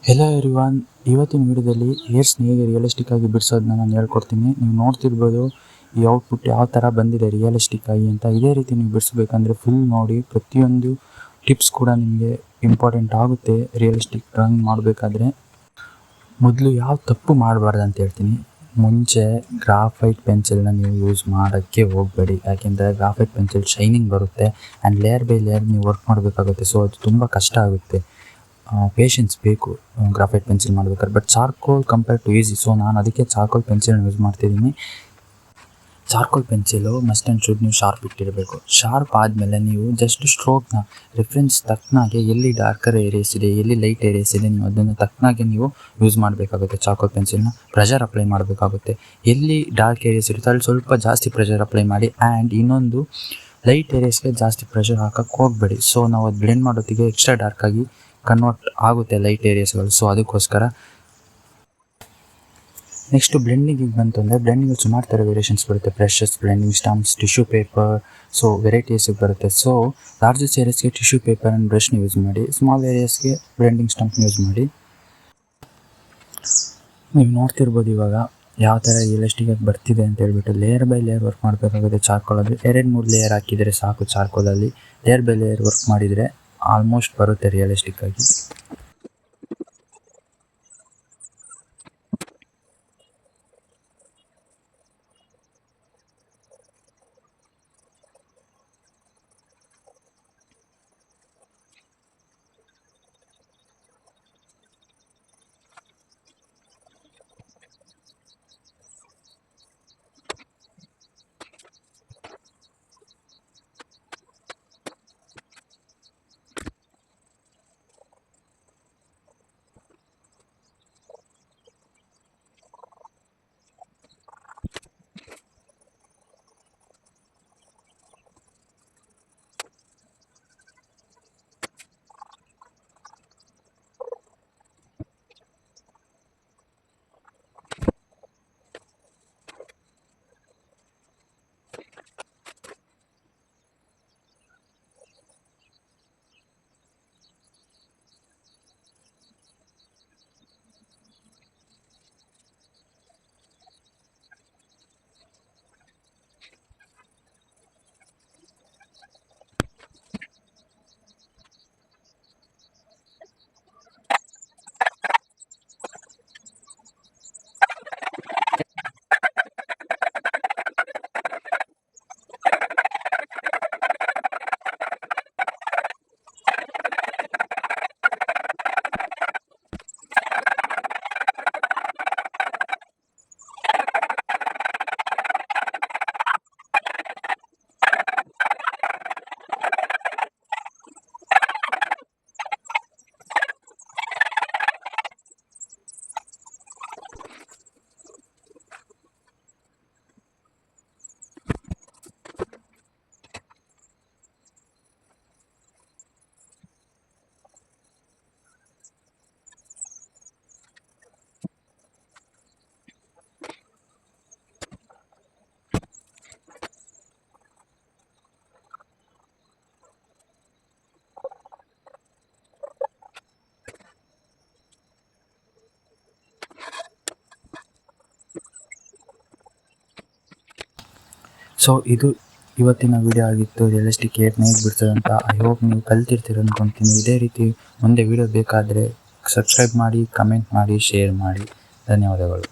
Hello everyone, ಇವತ್ತಿನ ವಿಡಿಯೋದಲ್ಲಿ ಏರ್ಸ್ನ ಹೇಗೆ ರಿಯಲಿಸ್ಟಿಕ್ ಆಗಿ ಬಿಡಿಸೋದನ್ನ ನಾನು ಹೇಳ್ಕೊಡ್ತೀನಿ. ನೀವು ನೋಡ್ತಿರ್ಬೋದು ಈ ಔಟ್ಪುಟ್ ಯಾವ ಥರ ಬಂದಿದೆ ರಿಯಲಿಸ್ಟಿಕ್ ಆಗಿ ಅಂತ. ಇದೇ ರೀತಿ ನೀವು ಬಿಡಿಸ್ಬೇಕಂದ್ರೆ ಫುಲ್ ನೋಡಿ, ಪ್ರತಿಯೊಂದು ಟಿಪ್ಸ್ ಕೂಡ ನಿಮಗೆ ಇಂಪಾರ್ಟೆಂಟ್ ಆಗುತ್ತೆ ರಿಯಲಿಸ್ಟಿಕ್ ಡ್ರಾಯಿಂಗ್ ಮಾಡಬೇಕಾದ್ರೆ. ಮೊದಲು ಯಾವ ತಪ್ಪು ಮಾಡಬಾರ್ದು ಅಂತ ಹೇಳ್ತೀನಿ. ಮುಂಚೆ ಗ್ರಾಫೈಟ್ ಪೆನ್ಸಿಲ್ನ ನೀವು ಯೂಸ್ ಮಾಡೋಕ್ಕೆ ಹೋಗಬೇಡಿ, ಯಾಕೆಂದರೆ ಗ್ರಾಫೈಟ್ ಪೆನ್ಸಿಲ್ ಶೈನಿಂಗ್ ಬರುತ್ತೆ ಆ್ಯಂಡ್ ಲೇಯರ್ ಬೈ ಲೇಯರ್ ನೀವು ವರ್ಕ್ ಮಾಡಬೇಕಾಗುತ್ತೆ. ಸೊ ಅದು ತುಂಬ ಕಷ್ಟ ಆಗುತ್ತೆ, ಪೇಷನ್ಸ್ ಬೇಕು ಗ್ರಾಫೈಟ್ ಪೆನ್ಸಿಲ್ ಮಾಡಬೇಕಾದ್ರೆ. But charcoal compare to easy, so ನಾನು ಅದಕ್ಕೆ ಚಾರ್ಕೋಲ್ ಪೆನ್ಸಿಲ್ನ ಯೂಸ್ ಮಾಡ್ತಿದ್ದೀನಿ. Charcoal pencil must and should ನೀವು ಶಾರ್ಪ್ ಇಟ್ಟಿರಬೇಕು. ಶಾರ್ಪ್ ಆದಮೇಲೆ ನೀವು ಜಸ್ಟ್ ಸ್ಟ್ರೋಕ್ನ ರೆಫರೆನ್ಸ್ ತಕ್ಕನಾಗೆ ಎಲ್ಲಿ ಡಾರ್ಕರ್ ಏರಿಯಾಸ್ ಇದೆ, ಎಲ್ಲಿ ಲೈಟ್ ಏರಿಯಾಸ್ ಇದೆ, ನೀವು ಅದನ್ನು ತಕ್ಕನಾಗೆ ನೀವು ಯೂಸ್ ಮಾಡಬೇಕಾಗುತ್ತೆ. ಚಾರ್ಕೋಲ್ ಪೆನ್ಸಿಲ್ನ ಪ್ರೆಷರ್ ಅಪ್ಲೈ ಮಾಡಬೇಕಾಗುತ್ತೆ. ಎಲ್ಲಿ ಡಾರ್ಕ್ ಏರಿಯಾಸ್ ಇರುತ್ತೆ ಅಲ್ಲಿ ಸ್ವಲ್ಪ ಜಾಸ್ತಿ ಪ್ರೆಷರ್ ಅಪ್ಲೈ ಮಾಡಿ, ಆ್ಯಂಡ್ ಇನ್ನೊಂದು ಲೈಟ್ ಏರಿಯಾಸ್ಗೆ ಜಾಸ್ತಿ ಪ್ರೆಷರ್ ಹಾಕೋಕ್ಕೆ ಹೋಗಬೇಡಿ. ಸೊ ನಾವು ಅದು ಬ್ಲೆಂಡ್ ಮಾಡೋತ್ತಿಗೆ ಎಕ್ಸ್ಟ್ರಾ ಡಾರ್ಕಾಗಿ ಕನ್ವರ್ಟ್ ಆಗುತ್ತೆ ಲೈಟ್ ಏರಿಯಾಸ್ಗಳು. ಸೊ ಅದಕ್ಕೋಸ್ಕರ ನೆಕ್ಸ್ಟು ಬ್ಲೆಂಡಿಂಗಿಗೆ ಬಂತು ಅಂದರೆ ಬ್ಲೆಂಡಿಂಗಲ್ಲಿ ಸುಮಾರು ಥರ ವೇರಿಯೇಷನ್ಸ್ ಬರುತ್ತೆ. Brushes, blending stumps, tissue paper, so ವೆರೈಟೀಸಿಗೆ ಬರುತ್ತೆ. ಸೊ ಲಾರ್ಜೆಸ್ಟ್ ಏರಿಯಾಸ್ಗೆ ಟಿಶ್ಯೂ ಪೇಪರ್ ಆ್ಯಂಡ್ ಬ್ರಷ್ನ ಯೂಸ್ ಮಾಡಿ, ಸ್ಮಾಲ್ ಏರಿಯಾಸ್ಗೆ ಬ್ಲೆಂಡಿಂಗ್ ಸ್ಟಂಪ್ನ ಯೂಸ್ ಮಾಡಿ. ನೀವು ನೋಡ್ತಿರ್ಬೋದು ಇವಾಗ ಯಾವ ಥರ ರಿಯಲಿಸ್ಟಿಕಾಗಿ ಬರ್ತಿದೆ ಅಂತ ಹೇಳ್ಬಿಟ್ಟು. ಲೇಯರ್ ಬೈ ಲೇಯರ್ ವರ್ಕ್ ಮಾಡಬೇಕಾಗುತ್ತೆ ಚಾರ್ಕೋಲಲ್ಲಿ. 2-3 ಲೇಯರ್ ಹಾಕಿದರೆ ಸಾಕು ಚಾರ್ಕೋಲಲ್ಲಿ. ಲೇಯರ್ ಬೈ ಲೇಯರ್ ವರ್ಕ್ ಮಾಡಿದರೆ ಆಲ್ಮೋಸ್ಟ್ ಬರುತ್ತೆ ರಿಯಲಿಸ್ಟಿಕ್ಕಾಗಿ. ಸೊ ಇದು ಇವತ್ತಿನ ವಿಡಿಯೋ ಆಗಿತ್ತು, ರಿಯಲಿಸ್ಟಿಕ್ ಏರ್ನ ಹೇಗೆ ಬಿಡ್ತದೆ ಅಂತ. ಐ ಹೋಪ್ ನೀವು ಕಲ್ತಿರ್ತೀರ ಅಂದ್ಕೊತೀನಿ. ಇದೇ ರೀತಿ ಮುಂದೆ ವಿಡಿಯೋ ಬೇಕಾದರೆ ಸಬ್ಸ್ಕ್ರೈಬ್ ಮಾಡಿ, ಕಮೆಂಟ್ ಮಾಡಿ, ಶೇರ್ ಮಾಡಿ. ಧನ್ಯವಾದಗಳು.